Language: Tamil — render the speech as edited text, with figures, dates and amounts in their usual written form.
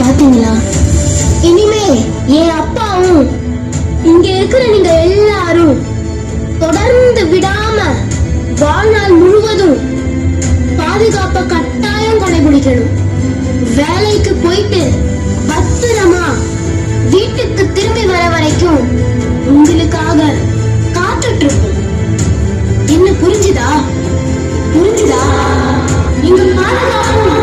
பாத்தீங்களா? இனிமே என் அப்பாவும் இங்க இருக்கிற நீங்க எல்லாரும் தொடர்ந்து விடாம வாழ்நாள் முழுவதும் பாதுகாப்ப கட்டாயம் கடைபிடிக்கணும். வேலைக்கு போயிட்டு பத்திரமா வீட்டுக்கு திரும்பி வர வரைக்கும் உங்களுக்காக காத்துட்டு இருப்போம். என்ன புரிஞ்சுதா? புரிஞ்சுதா? இங்க பாதுகாப்பு